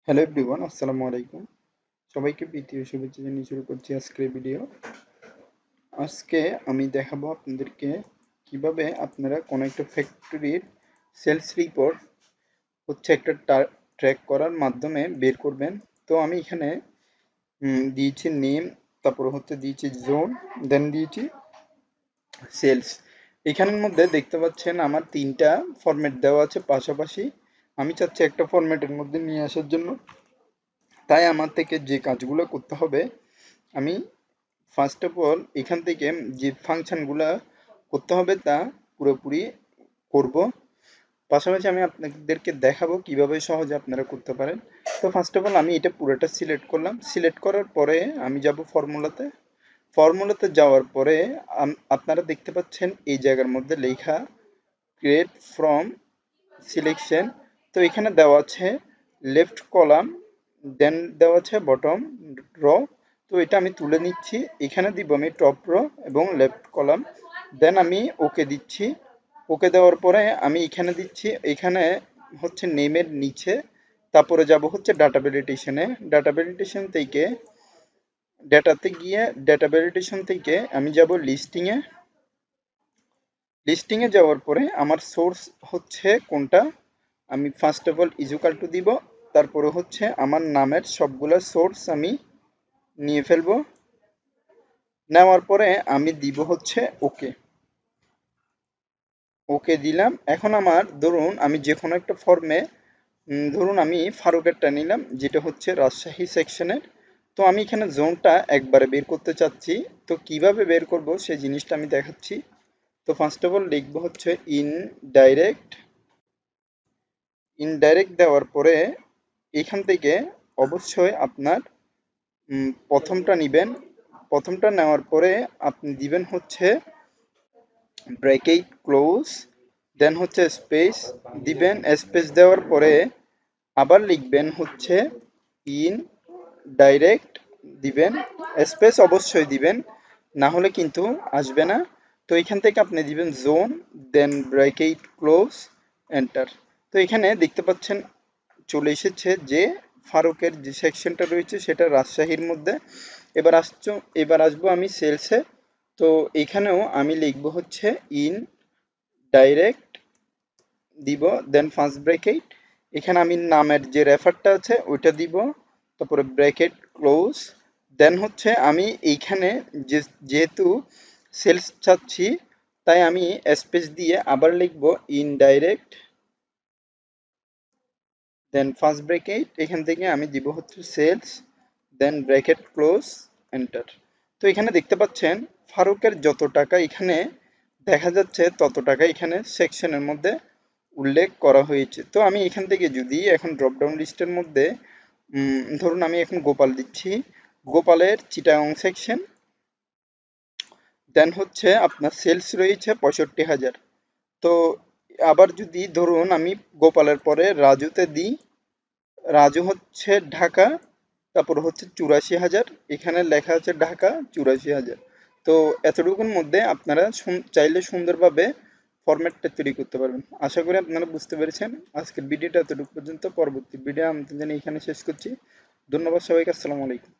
Hello everyone, আসসালামু আলাইকুম। সবাইকে প্রীতি ও শুভেচ্ছা জানিয়ে শুরু করছি আজকের ভিডিও। আজকে আমি দেখাবো আপনাদেরকে কিভাবে আপনারা কোনো একটা ফ্যাক্টরির সেলস রিপোর্ট একটা ট্র্যাক করার মাধ্যমে বের করবেন। তো আমি এখানে দিয়েছি নেম, তারপর দিয়েছি জোন, দেন দিয়েছি সেলস। এখানের মধ্যে দেখতে পাচ্ছেন আমার তিনটা ফরম্যাট দেওয়া আছে পাশাপাশি। আমি চাচ্ছি একটা ফরম্যাটের মধ্যে নিয়ে আসার জন্য। তাই আমার থেকে যে কাজগুলো করতে হবে, আমি ফার্স্ট অফ অল এখান থেকে যে ফাংশনগুলো করতে হবে তা পুরোপুরি করব। পাশাপাশি আমি আপনাদেরকে দেখাবো কিভাবে সহজে আপনারা করতে পারেন। তো ফার্স্ট অফ অল আমি এটা পুরোটা সিলেক্ট করলাম। সিলেক্ট করার পরে আমি যাব ফর্মুলাতে। ফর্মুলাতে যাওয়ার পরে আপনারা দেখতে পাচ্ছেন এই জায়গার মধ্যে লেখা ক্রিয়েট ফ্রম সিলেকশন। তো এখানে দেওয়া আছে লেফট কলাম, দেন দেওয়া আছে বটম র। তো এটা আমি তুলে নিচ্ছি। এখানে দিব আমি টপ র এবং লেফট কলাম। দেন আমি ওকে দিচ্ছি। ওকে দেওয়ার পরে আমি এখানে দিচ্ছি, এখানে নেমের নিচে। তারপরে যাব ডাটা ভ্যালিডেশনে। ডাটা ভ্যালিডেশন থেকে ডেটাতে গিয়ে ডেটা ভ্যালিডেশন থেকে আমি যাব লিস্টিংয়ে। লিস্টিংয়ে যাওয়ার পরে আমার সোর্স কোনটা, আমি first of all equal to দিব। তারপরে আমার নামের সবগুলো সোর্স আমি নিয়ে ফেলবো। নেওয়ার পরে আমি দিব ওকে। ওকে দিলাম। এখন আমার ধরুন আমি যে কোনো একটা ফর্মে, ধরুন আমি ফারুকেরটা নিলাম যেটা রাজশাহী সেকশনের। তো আমি এখানে জোনটা একবারে বের করতে চাচ্ছি। তো কিভাবে বের করব সেই জিনিসটা আমি দেখাচ্ছি। তো ফার্স্ট অফ অল লিখবো ইন ডাইরেক্ট। ইনডাইরেক্ট দেওয়ার পরে এখান থেকে অবশ্যই আপনার প্রথমটা নিবেন। প্রথমটা নেওয়ার পরে আপনি দিবেন ব্র্যাকেট ক্লোজ, দেন স্পেস দিবেন। স্পেস দেওয়ার পরে আবার লিখবেন ইন ডাইরেক্ট দিবেন। স্পেস অবশ্যই দিবেন, না হলে কিন্তু আসবে না। তো এখান থেকে আপনি দিবেন জোন, দেন ব্র্যাকেট ক্লোজ, এন্টার। তো এখানে দেখতে পাচ্ছেন চলে এসেছে যে ফারুকের যে সেকশনটা রয়েছে সেটা রাজশাহীর মধ্যে। এবার আসবো আমি সেলসে। তো এখানেও আমি লিখবো ইন ডাইরেক্ট দিব, দেন ফার্স্ট ব্র্যাকেট। এখানে আমি নামের যে রেফারটা আছে ওইটা দিব, তারপরে ব্র্যাকেট ক্লোজ। দেন আমি এইখানে যেহেতু সেলস চাচ্ছি, তাই আমি স্পেস দিয়ে আবার লিখব ইনডাইরেক্ট, দেন ফার্স্ট ব্র্যাকেট। এখান থেকে আমি দিব সেলস, দেন ব্র্যাকেট ক্লোজ, এন্টার। তো এখানে দেখতে পাচ্ছেন ফারুকের যত টাকা এখানে দেখা যাচ্ছে তত টাকা এখানে সেকশনের মধ্যে উল্লেখ করা হয়েছে। তো আমি এখান থেকে যদি এখন ড্রপ ডাউন লিস্টের মধ্যে ধরুন আমি এখন গোপাল দিচ্ছি, গোপালের চিটাগং সেকশন। দেন আপনার সেলস রয়েছে 65,000। তো আবার যদি ধরুন আমি গোপালের পরে রাজুতে দিই, রাজু ঢাকা, তারপর 84,000। এখানে লেখা আছে ঢাকা 84,000। তো এতটুকুর মধ্যে আপনারা চাইলে সুন্দরভাবে ফরম্যাটটা তৈরি করতে পারবেন। আশা করি আপনারা বুঝতে পেরেছেন। আজকের ভিডিওটা এতটুকু পর্যন্ত। পরবর্তী ভিডিও আমি এখানে শেষ করছি। ধন্যবাদ সবাইকে। আসসালামু আলাইকুম।